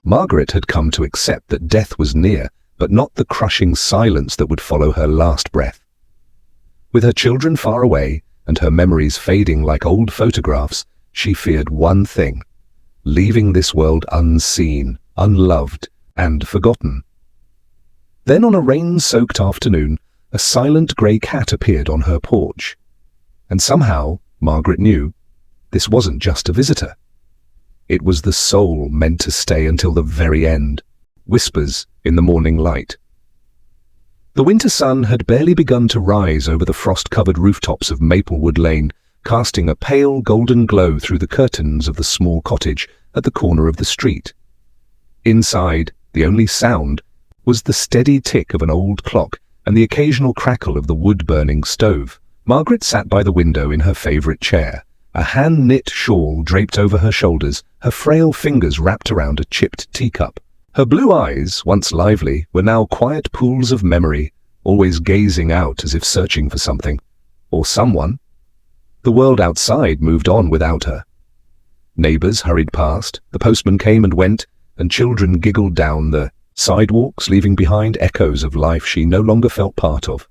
Margaret had come to accept that death was near, but not the crushing silence that would follow her last breath. With her children far away and her memories fading like old photographs, she feared one thing: leaving this world unseen, unloved, and forgotten. Then on a rain-soaked afternoon, a silent grey cat appeared on her porch. And somehow, Margaret knew, this wasn't just a visitor. It was the soul meant to stay until the very end. Whispers in the morning light. The winter sun had barely begun to rise over the frost-covered rooftops of Maplewood Lane, casting a pale golden glow through the curtains of the small cottage at the corner of the street. Inside, the only sound was the steady tick of an old clock and the occasional crackle of the wood-burning stove. Margaret sat by the window in her favourite chair, a hand-knit shawl draped over her shoulders, her frail fingers wrapped around a chipped teacup. Her blue eyes, once lively, were now quiet pools of memory, always gazing out as if searching for something, or someone. The world outside moved on without her. Neighbours hurried past, the postman came and went, and children giggled down the sidewalks, leaving behind echoes of life she no longer felt part of.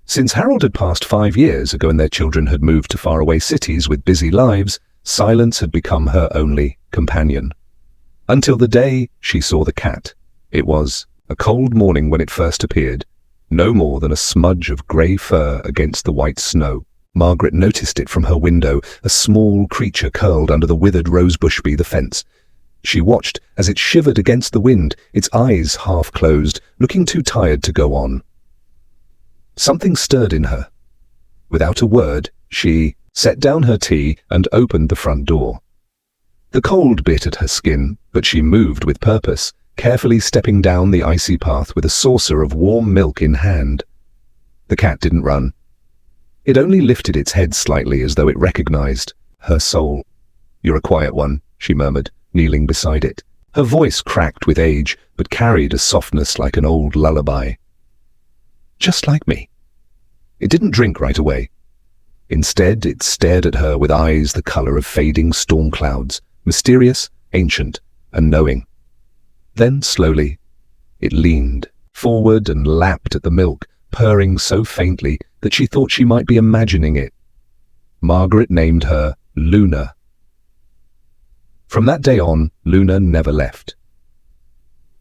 Since Harold had passed 5 years ago and their children had moved to faraway cities with busy lives, silence had become her only companion. Until the day she saw the cat. It was a cold morning when it first appeared, no more than a smudge of grey fur against the white snow. Margaret noticed it from her window, a small creature curled under the withered rosebush by the fence. She watched as it shivered against the wind, its eyes half closed, looking too tired to go on. Something stirred in her. Without a word, she set down her tea and opened the front door. The cold bit at her skin, but she moved with purpose, carefully stepping down the icy path with a saucer of warm milk in hand. The cat didn't run. It only lifted its head slightly as though it recognized her soul. "You're a quiet one," she murmured, kneeling beside it. Her voice cracked with age, but carried a softness like an old lullaby. "Just like me." It didn't drink right away. Instead, it stared at her with eyes the color of fading storm clouds, mysterious, ancient, and knowing. Then, slowly, it leaned forward and lapped at the milk, purring so faintly that she thought she might be imagining it. Margaret named her Luna. From that day on, Luna never left.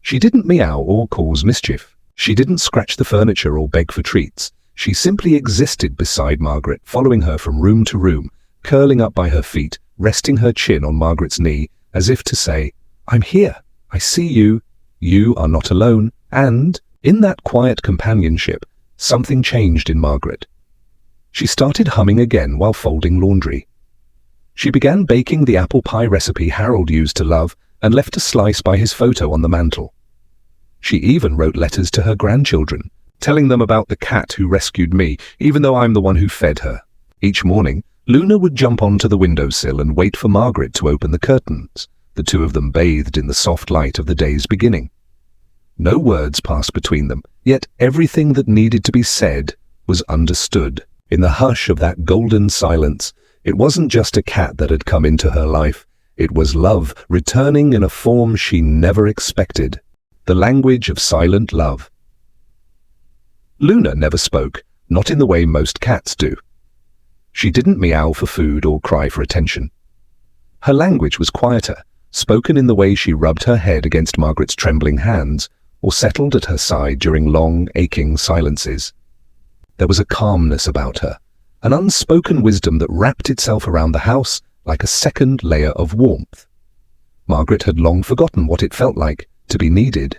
She didn't meow or cause mischief. She didn't scratch the furniture or beg for treats. She simply existed beside Margaret, following her from room to room, curling up by her feet, resting her chin on Margaret's knee, as if to say, "I'm here, I see you, you are not alone." And, in that quiet companionship, something changed in Margaret. She started humming again while folding laundry. She began baking the apple pie recipe Harold used to love and left a slice by his photo on the mantel. She even wrote letters to her grandchildren, telling them about the cat who rescued me, even though I'm the one who fed her. Each morning, Luna would jump onto the windowsill and wait for Margaret to open the curtains, the two of them bathed in the soft light of the day's beginning. No words passed between them, yet everything that needed to be said was understood. In the hush of that golden silence, it wasn't just a cat that had come into her life. It was love, returning in a form she never expected. The language of silent love. Luna never spoke, not in the way most cats do. She didn't meow for food or cry for attention. Her language was quieter, spoken in the way she rubbed her head against Margaret's trembling hands or settled at her side during long, aching silences. There was a calmness about her, an unspoken wisdom that wrapped itself around the house like a second layer of warmth. Margaret had long forgotten what it felt like to be needed.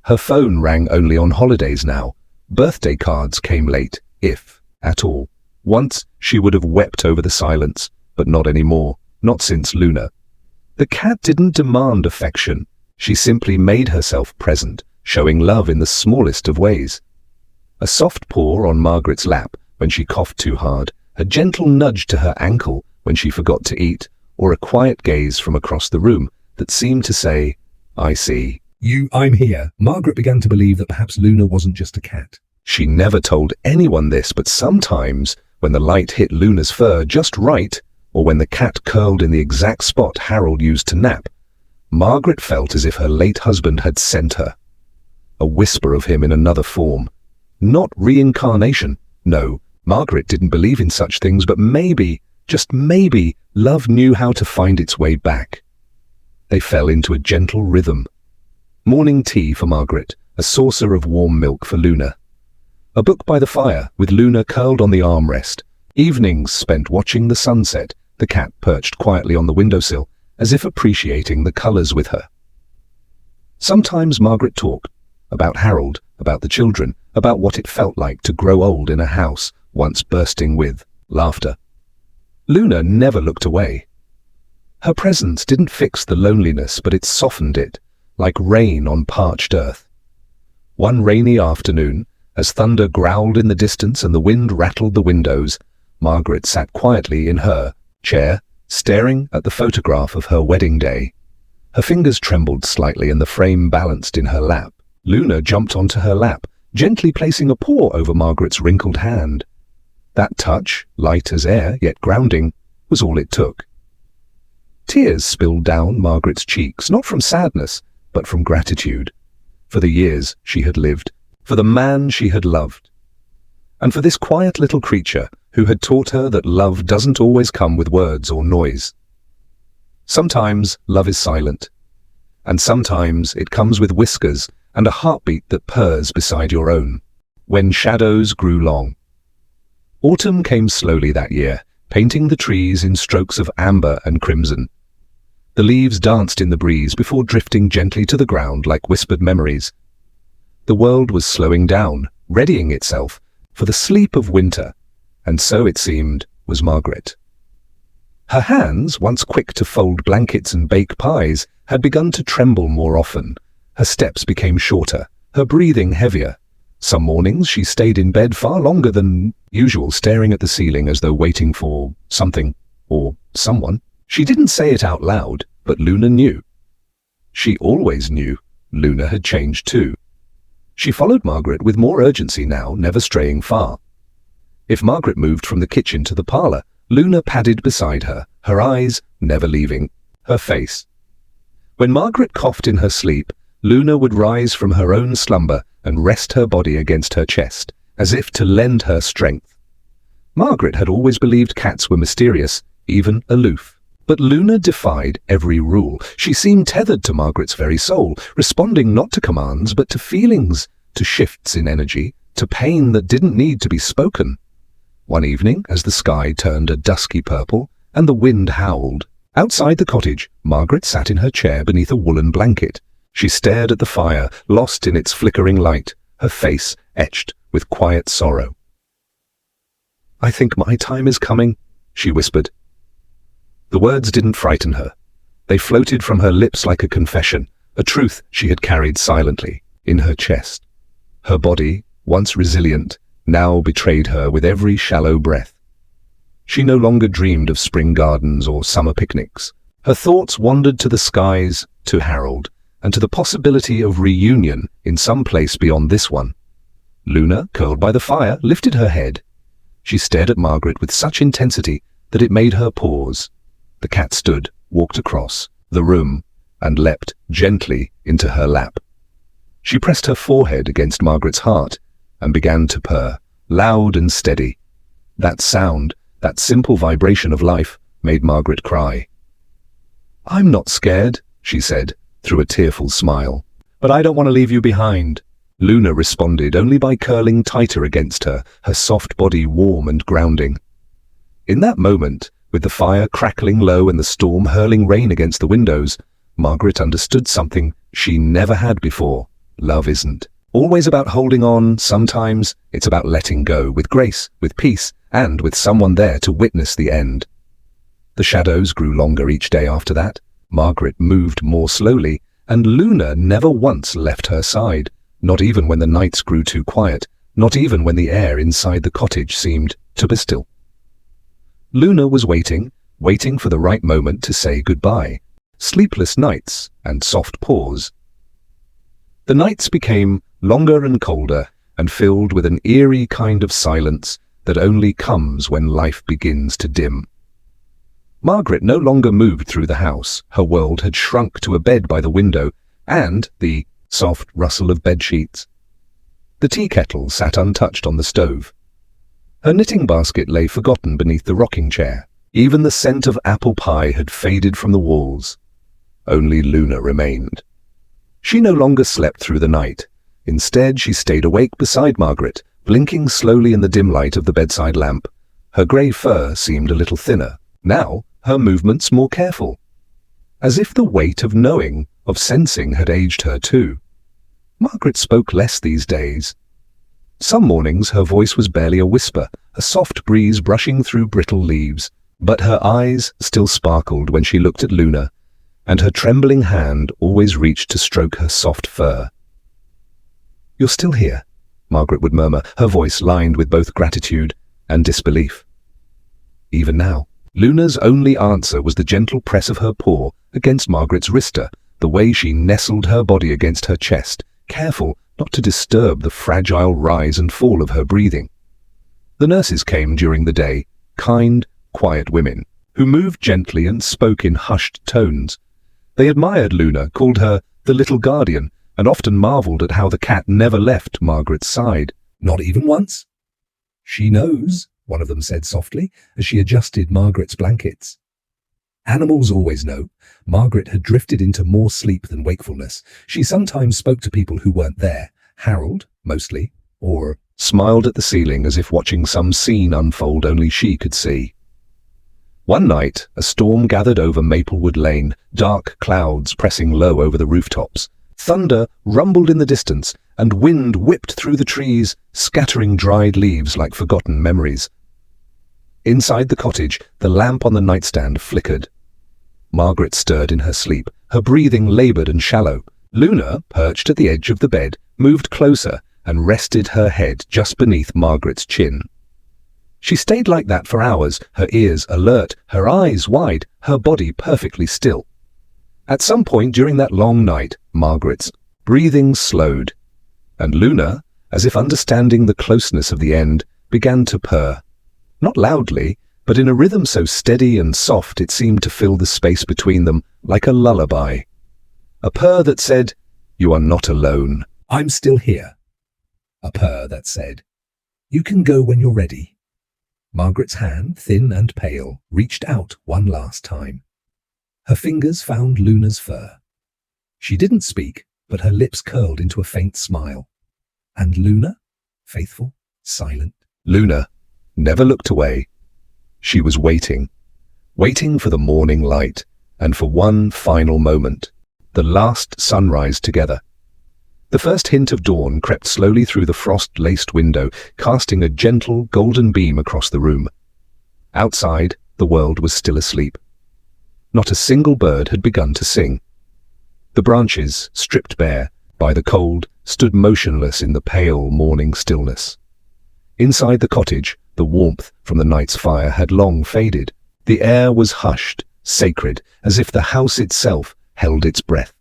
Her phone rang only on holidays now. Birthday cards came late, if at all. Once she would have wept over the silence, but not anymore, not since Luna. The cat didn't demand affection. She simply made herself present, showing love in the smallest of ways. A soft paw on Margaret's lap when she coughed too hard, a gentle nudge to her ankle when she forgot to eat, or a quiet gaze from across the room that seemed to say, "I see. I'm here." Margaret began to believe that perhaps Luna wasn't just a cat. She never told anyone this, but sometimes, when the light hit Luna's fur just right, or when the cat curled in the exact spot Harold used to nap, Margaret felt as if her late husband had sent her. A whisper of him in another form. Not reincarnation. No, Margaret didn't believe in such things, but maybe, just maybe, love knew how to find its way back. They fell into a gentle rhythm. Morning tea for Margaret, a saucer of warm milk for Luna. A book by the fire, with Luna curled on the armrest. Evenings spent watching the sunset, the cat perched quietly on the windowsill, as if appreciating the colors with her. Sometimes Margaret talked about Harold, about the children, about what it felt like to grow old in a house once bursting with laughter. Luna never looked away. Her presence didn't fix the loneliness, but it softened it, like rain on parched earth. One rainy afternoon, as thunder growled in the distance and the wind rattled the windows, Margaret sat quietly in her chair, staring at the photograph of her wedding day. Her fingers trembled slightly and the frame balanced in her lap. Luna jumped onto her lap, gently placing a paw over Margaret's wrinkled hand. That touch, light as air yet grounding, was all it took. Tears spilled down Margaret's cheeks, not from sadness, but from gratitude, for the years she had lived, for the man she had loved, and for this quiet little creature who had taught her that love doesn't always come with words or noise. Sometimes love is silent, and sometimes it comes with whiskers and a heartbeat that purrs beside your own. When shadows grew long. Autumn came slowly that year, painting the trees in strokes of amber and crimson. The leaves danced in the breeze before drifting gently to the ground like whispered memories. The world was slowing down, readying itself for the sleep of winter, and so it seemed was Margaret. Her hands, once quick to fold blankets and bake pies, had begun to tremble more often. Her steps became shorter, her breathing heavier. Some mornings she stayed in bed far longer than usual, staring at the ceiling as though waiting for something or someone. She didn't say it out loud, but Luna knew. She always knew. Luna had changed too. She followed Margaret with more urgency now, never straying far. If Margaret moved from the kitchen to the parlor, Luna padded beside her, her eyes never leaving her face. When Margaret coughed in her sleep, Luna would rise from her own slumber and rest her body against her chest, as if to lend her strength. Margaret had always believed cats were mysterious, even aloof. But Luna defied every rule. She seemed tethered to Margaret's very soul, responding not to commands but to feelings, to shifts in energy, to pain that didn't need to be spoken. One evening, as the sky turned a dusky purple and the wind howled, outside the cottage, Margaret sat in her chair beneath a woolen blanket. She stared at the fire, lost in its flickering light, her face etched with quiet sorrow. "I think my time is coming," she whispered. The words didn't frighten her. They floated from her lips like a confession, a truth she had carried silently in her chest. Her body, once resilient, now betrayed her with every shallow breath. She no longer dreamed of spring gardens or summer picnics. Her thoughts wandered to the skies, to Harold, and to the possibility of reunion in some place beyond this one. Luna, curled by the fire, lifted her head. She stared at Margaret with such intensity that it made her pause. The cat stood, walked across the room, and leapt gently into her lap. She pressed her forehead against Margaret's heart and began to purr, loud and steady. That sound, that simple vibration of life, made Margaret cry. "I'm not scared," she said, through a tearful smile. "But I don't want to leave you behind." Luna responded only by curling tighter against her, her soft body warm and grounding. In that moment, with the fire crackling low and the storm hurling rain against the windows, Margaret understood something she never had before. Love isn't always about holding on. Sometimes it's about letting go, with grace, with peace, and with someone there to witness the end. The shadows grew longer each day after that. Margaret moved more slowly, and Luna never once left her side, not even when the nights grew too quiet, not even when the air inside the cottage seemed to be still. Luna was waiting for the right moment to say goodbye. Sleepless nights and soft pause. The nights became longer and colder and filled with an eerie kind of silence that only comes when life begins to dim. Margaret no longer moved through the house. Her world had shrunk to a bed by the window and the soft rustle of bed sheets. The tea kettle sat untouched on the stove. Her knitting basket lay forgotten beneath the rocking chair. Even the scent of apple pie had faded from the walls. Only Luna remained. She no longer slept through the night. Instead, she stayed awake beside Margaret, blinking slowly in the dim light of the bedside lamp. Her grey fur seemed a little thinner. Now, her movements more careful. As if the weight of knowing, of sensing, had aged her too. Margaret spoke less these days. Some mornings her voice was barely a whisper, a soft breeze brushing through brittle leaves. But her eyes still sparkled when she looked at Luna, and her trembling hand always reached to stroke her soft fur. "You're still here," Margaret would murmur, her voice lined with both gratitude and disbelief. Even now, Luna's only answer was the gentle press of her paw against Margaret's wrister, the way she nestled her body against her chest, careful not to disturb the fragile rise and fall of her breathing. The nurses came during the day, kind, quiet women, who moved gently and spoke in hushed tones. They admired Luna, called her the little guardian, and often marveled at how the cat never left Margaret's side. "Not even once?" "She knows," one of them said softly, as she adjusted Margaret's blankets. Animals always know. Margaret had drifted into more sleep than wakefulness. She sometimes spoke to people who weren't there, Harold, mostly, or smiled at the ceiling as if watching some scene unfold only she could see. One night, a storm gathered over Maplewood Lane, dark clouds pressing low over the rooftops. Thunder rumbled in the distance, and wind whipped through the trees, scattering dried leaves like forgotten memories. Inside the cottage, the lamp on the nightstand flickered. Margaret stirred in her sleep, her breathing labored and shallow. Luna, perched at the edge of the bed, moved closer and rested her head just beneath Margaret's chin. She stayed like that for hours, her ears alert, her eyes wide, her body perfectly still. At some point during that long night, Margaret's breathing slowed, and Luna, as if understanding the closeness of the end, began to purr. Not loudly, but in a rhythm so steady and soft it seemed to fill the space between them like a lullaby. A purr that said, "You are not alone. I'm still here." A purr that said, "You can go when you're ready." Margaret's hand, thin and pale, reached out one last time. Her fingers found Luna's fur. She didn't speak, but her lips curled into a faint smile. And Luna? Faithful, silent. Luna never looked away. She was waiting for the morning light, and for one final moment, the last sunrise together. The first hint of dawn crept slowly through the frost-laced window, casting a gentle golden beam across the room. Outside, the world was still asleep. Not a single bird had begun to sing. The branches, stripped bare by the cold, stood motionless in the pale morning stillness. Inside the cottage, the warmth from the night's fire had long faded. The air was hushed, sacred, as if the house itself held its breath.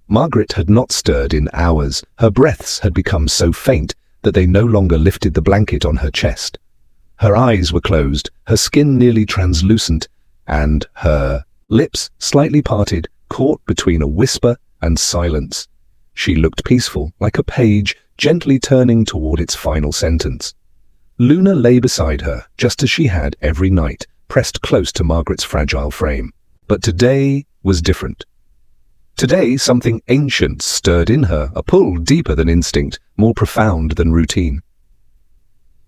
Margaret had not stirred in hours. Her breaths had become so faint that they no longer lifted the blanket on her chest. Her eyes were closed, her skin nearly translucent, and her lips, slightly parted, caught between a whisper and silence. She looked peaceful, like a page gently turning toward its final sentence. Luna lay beside her, just as she had every night, pressed close to Margaret's fragile frame. But today was different. Today, something ancient stirred in her, a pull deeper than instinct, more profound than routine.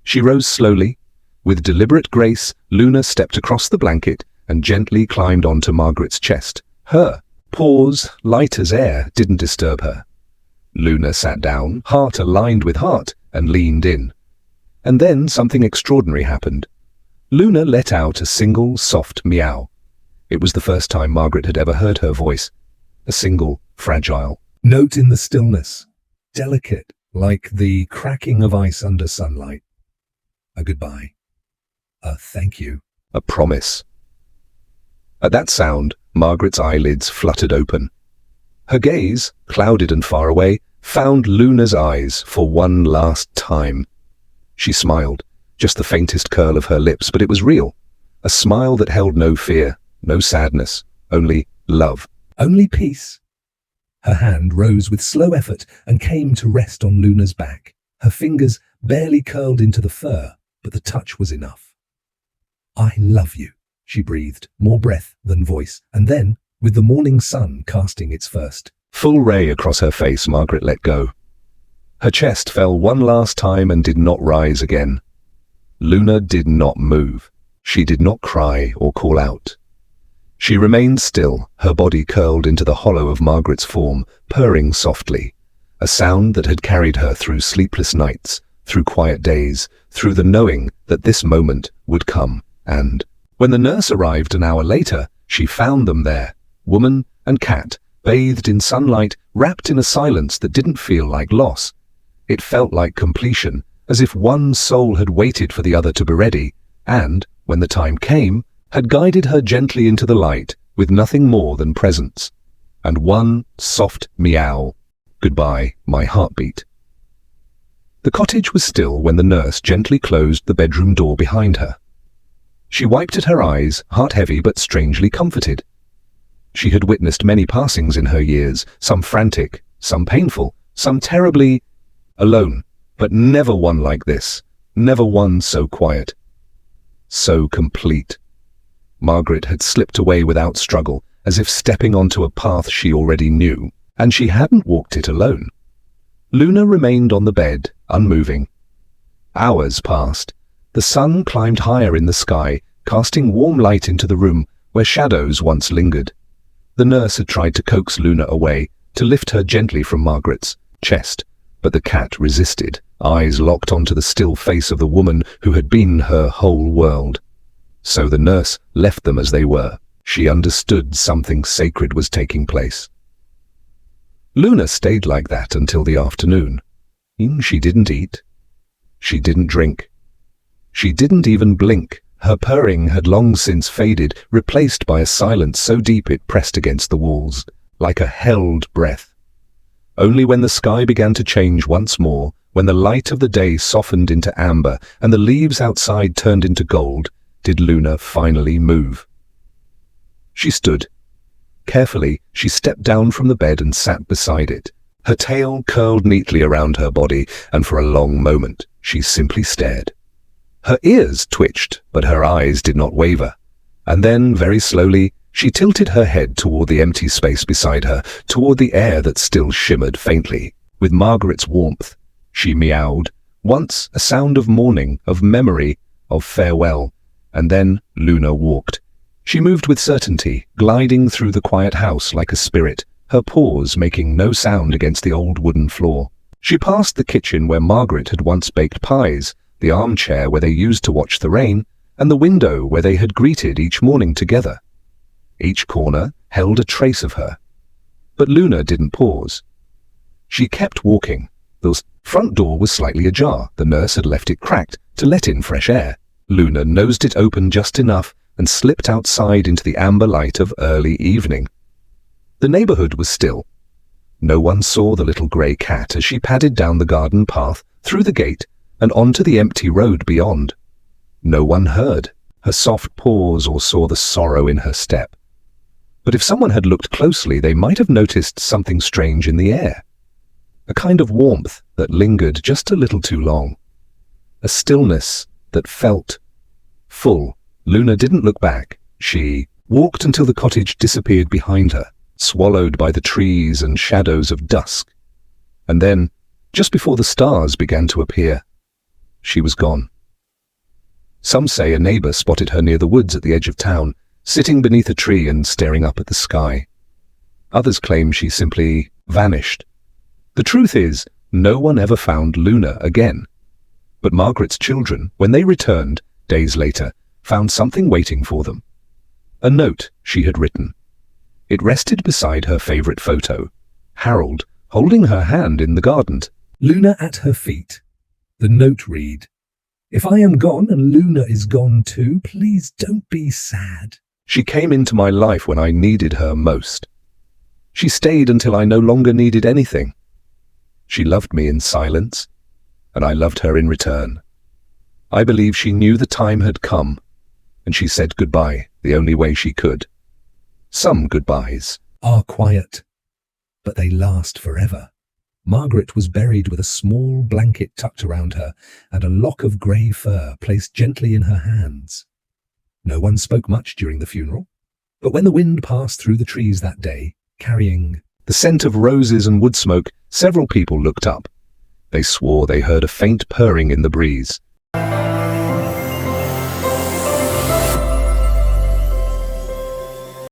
She rose slowly. With deliberate grace, Luna stepped across the blanket and gently climbed onto Margaret's chest. Her paws, light as air, didn't disturb her. Luna sat down, heart aligned with heart, and leaned in. And then something extraordinary happened. Luna let out a single, soft meow. It was the first time Margaret had ever heard her voice. A single, fragile note in the stillness, delicate, like the cracking of ice under sunlight. A goodbye. A thank you. A promise. At that sound, Margaret's eyelids fluttered open. Her gaze, clouded and far away, found Luna's eyes for one last time. She smiled, just the faintest curl of her lips, but it was real. a smile that held no fear, no sadness, only love. Only peace. Her hand rose with slow effort and came to rest on Luna's back. Her fingers barely curled into the fur, but the touch was enough. "I love you," she breathed, more breath than voice, and then, with the morning sun casting its first full ray across her face, Margaret let go. Her chest fell one last time and did not rise again. Luna did not move. She did not cry or call out. She remained still, her body curled into the hollow of Margaret's form, purring softly, a sound that had carried her through sleepless nights, through quiet days, through the knowing that this moment would come. And when the nurse arrived an hour later, she found them there, woman and cat, bathed in sunlight, wrapped in a silence that didn't feel like loss. It felt like completion, as if one soul had waited for the other to be ready, and, when the time came, had guided her gently into the light with nothing more than presence. And one soft meow. Goodbye, my heartbeat. The cottage was still when the nurse gently closed the bedroom door behind her. She wiped at her eyes, heart-heavy but strangely comforted. She had witnessed many passings in her years, some frantic, some painful, some terribly alone, but never one like this, never one so quiet, so complete. Margaret had slipped away without struggle, as if stepping onto a path she already knew, and she hadn't walked it alone. Luna remained on the bed, unmoving. Hours passed. The sun climbed higher in the sky, casting warm light into the room where shadows once lingered. The nurse had tried to coax Luna away, to lift her gently from Margaret's chest, but the cat resisted, eyes locked onto the still face of the woman who had been her whole world. So the nurse left them as they were. She understood something sacred was taking place. Luna stayed like that until the afternoon. She didn't eat. She didn't drink. She didn't even blink. Her purring had long since faded, replaced by a silence so deep it pressed against the walls, like a held breath. Only when the sky began to change once more, when the light of the day softened into amber and the leaves outside turned into gold, did Luna finally move. She stood. Carefully, she stepped down from the bed and sat beside it. Her tail curled neatly around her body, and for a long moment, she simply stared. Her ears twitched, but her eyes did not waver. And then, very slowly, she tilted her head toward the empty space beside her, toward the air that still shimmered faintly. With Margaret's warmth, she meowed, once a sound of mourning, of memory, of farewell. And then Luna walked. She moved with certainty, gliding through the quiet house like a spirit, her paws making no sound against the old wooden floor. She passed the kitchen where Margaret had once baked pies, the armchair where they used to watch the rain, and the window where they had greeted each morning together. Each corner held a trace of her. But Luna didn't pause. She kept walking. The front door was slightly ajar. The nurse had left it cracked to let in fresh air. Luna nosed it open just enough and slipped outside into the amber light of early evening. The neighborhood was still. No one saw the little grey cat as she padded down the garden path, through the gate, and onto the empty road beyond. No one heard her soft pause or saw the sorrow in her step. But if someone had looked closely, they might have noticed something strange in the air. A kind of warmth that lingered just a little too long. A stillness that felt full. Luna didn't look back. She walked until the cottage disappeared behind her, swallowed by the trees and shadows of dusk. And then, just before the stars began to appear, she was gone. Some say a neighbor spotted her near the woods at the edge of town, sitting beneath a tree and staring up at the sky. Others claim she simply vanished. The truth is, no one ever found Luna again. But Margaret's children, when they returned, days later, found something waiting for them. A note she had written. It rested beside her favorite photo, Harold holding her hand in the garden. Luna at her feet. The note read, "If I am gone and Luna is gone too, please don't be sad." She came into my life when I needed her most. She stayed until I no longer needed anything. She loved me in silence, and I loved her in return. I believe she knew the time had come, and she said goodbye the only way she could. Some goodbyes are quiet, but they last forever. Margaret was buried with a small blanket tucked around her and a lock of grey fur placed gently in her hands. No one spoke much during the funeral, but when the wind passed through the trees that day, carrying the scent of roses and wood smoke, several people looked up. They swore they heard a faint purring in the breeze.